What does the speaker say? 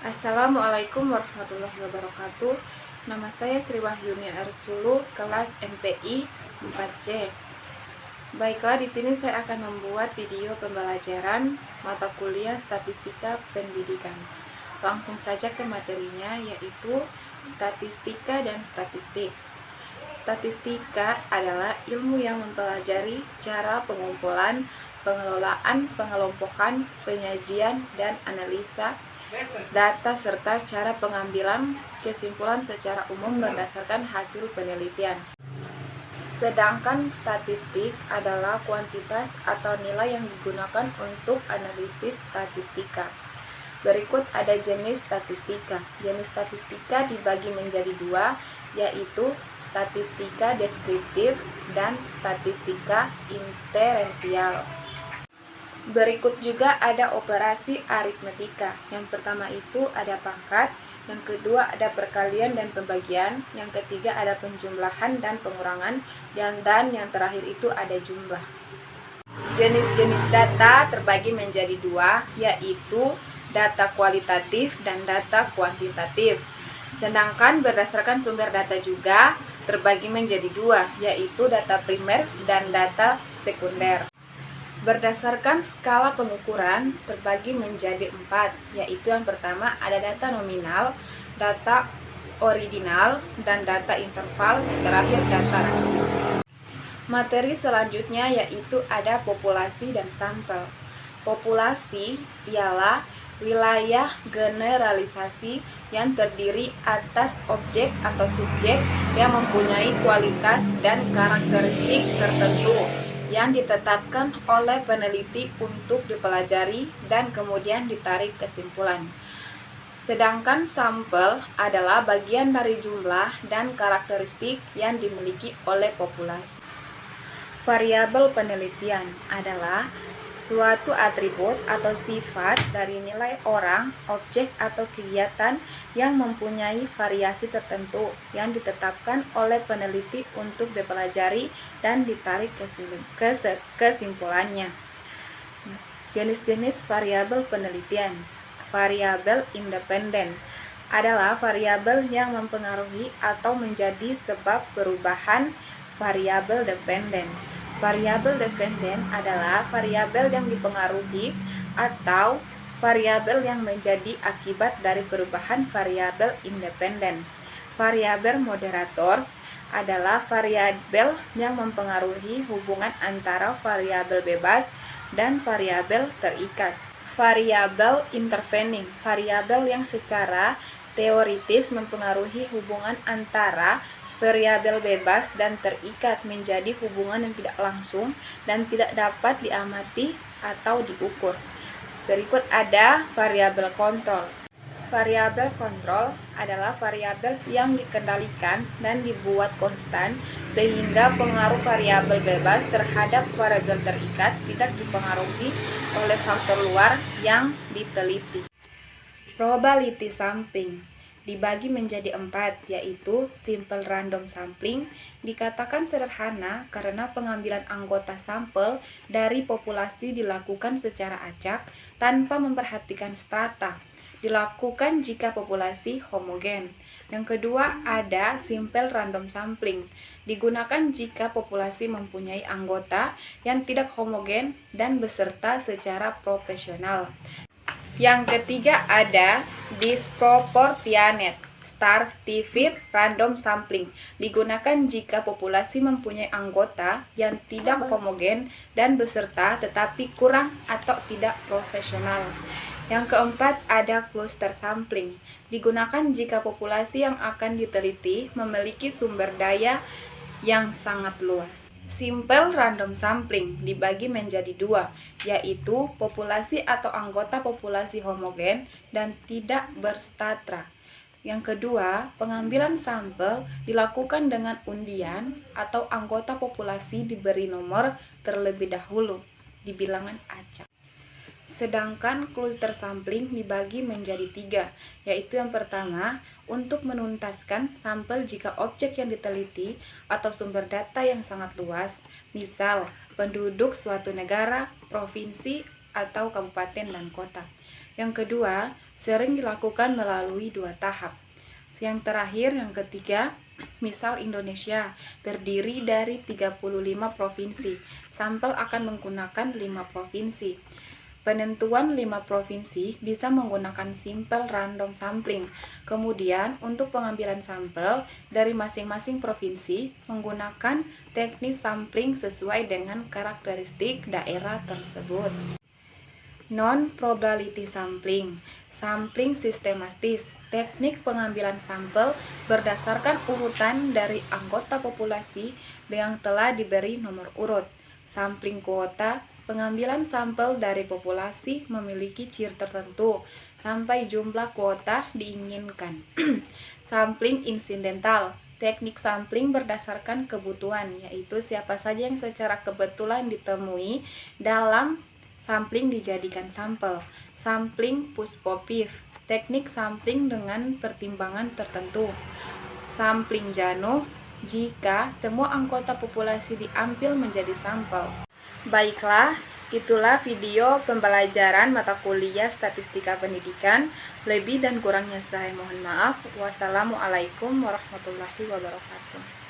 Assalamualaikum warahmatullahi wabarakatuh. Nama saya Sri Wahyuni Arsulu, kelas MPI 4C. Baiklah, di sini saya akan membuat video pembelajaran mata kuliah Statistika Pendidikan. Langsung saja ke materinya, yaitu statistika dan statistik. Statistika adalah ilmu yang mempelajari cara pengumpulan, pengelolaan, pengelompokan, penyajian, dan analisa data serta cara pengambilan kesimpulan secara umum berdasarkan hasil penelitian. Sedangkan statistik adalah kuantitas atau nilai yang digunakan untuk analisis statistika. Berikut ada jenis statistika. Jenis statistika dibagi menjadi dua, yaitu statistika deskriptif dan statistika inferensial. Berikut juga ada operasi aritmetika. Yang pertama itu ada pangkat, yang kedua ada perkalian dan pembagian, yang ketiga ada penjumlahan dan pengurangan, dan yang terakhir itu ada jumlah. Jenis-jenis data terbagi menjadi dua, yaitu data kualitatif dan data kuantitatif. Sedangkan berdasarkan sumber data juga terbagi menjadi dua, yaitu data primer dan data sekunder. Berdasarkan skala pengukuran terbagi menjadi 4, yaitu yang pertama ada data nominal, data ordinal, dan data interval, yang terakhir data rasio. Materi selanjutnya yaitu ada populasi dan sampel. Populasi ialah wilayah generalisasi yang terdiri atas objek atau subjek yang mempunyai kualitas dan karakteristik tertentu yang ditetapkan oleh peneliti untuk dipelajari dan kemudian ditarik kesimpulan. Sedangkan sampel adalah bagian dari jumlah dan karakteristik yang dimiliki oleh populasi. Variabel penelitian adalah suatu atribut atau sifat dari nilai orang, objek atau kegiatan yang mempunyai variasi tertentu yang ditetapkan oleh peneliti untuk dipelajari dan ditarik kesimpulannya. Jenis-jenis variabel penelitian. Variabel independen adalah variabel yang mempengaruhi atau menjadi sebab perubahan variabel dependen. Variabel dependen adalah variabel yang dipengaruhi atau variabel yang menjadi akibat dari perubahan variabel independen. Variabel moderator adalah variabel yang mempengaruhi hubungan antara variabel bebas dan variabel terikat. Variabel intervening, variabel yang secara teoritis mempengaruhi hubungan antara variabel bebas dan terikat menjadi hubungan yang tidak langsung dan tidak dapat diamati atau diukur. Berikut ada variabel kontrol. Variabel kontrol adalah variabel yang dikendalikan dan dibuat konstan sehingga pengaruh variabel bebas terhadap variabel terikat tidak dipengaruhi oleh faktor luar yang diteliti. Probability sampling dibagi menjadi 4, yaitu simple random sampling. Dikatakan sederhana karena pengambilan anggota sampel dari populasi dilakukan secara acak tanpa memperhatikan strata. Dilakukan jika populasi homogen. Yang kedua ada simple random sampling. Digunakan jika populasi mempunyai anggota yang tidak homogen dan beserta secara proporsional. Yang ketiga ada disproportionate stratified random sampling. Digunakan jika populasi mempunyai anggota yang tidak homogen dan beserta tetapi kurang atau tidak proporsional. Yang keempat ada cluster sampling. Digunakan jika populasi yang akan diteliti memiliki sumber daya yang sangat luas. Simple random sampling dibagi menjadi 2, yaitu populasi atau anggota populasi homogen dan tidak berstrata. Yang kedua, pengambilan sampel dilakukan dengan undian atau anggota populasi diberi nomor terlebih dahulu di bilangan acak. Sedangkan cluster sampling dibagi menjadi 3, yaitu yang pertama, untuk menuntaskan sampel jika objek yang diteliti atau sumber data yang sangat luas, misal penduduk suatu negara, provinsi, atau kabupaten dan kota. Yang kedua, sering dilakukan melalui 2 tahap. Yang terakhir, yang ketiga, misal Indonesia terdiri dari 35 provinsi. Sampel akan menggunakan 5 provinsi. Penentuan 5 provinsi bisa menggunakan simple random sampling. Kemudian, untuk pengambilan sampel dari masing-masing provinsi menggunakan teknik sampling sesuai dengan karakteristik daerah tersebut. Non-probability sampling, sampling sistematis, teknik pengambilan sampel berdasarkan urutan dari anggota populasi yang telah diberi nomor urut. Sampling kuota, pengambilan sampel dari populasi memiliki ciri tertentu sampai jumlah kuota diinginkan. Sampling insidental, teknik sampling berdasarkan kebutuhan, yaitu siapa saja yang secara kebetulan ditemui dalam sampling dijadikan sampel. Sampling push-pull-push, teknik sampling dengan pertimbangan tertentu. Sampling Jano, jika semua anggota populasi diambil menjadi sampel. Baiklah, itulah video pembelajaran mata kuliah Statistika Pendidikan. Lebih dan kurangnya saya mohon maaf. Wassalamualaikum warahmatullahi wabarakatuh.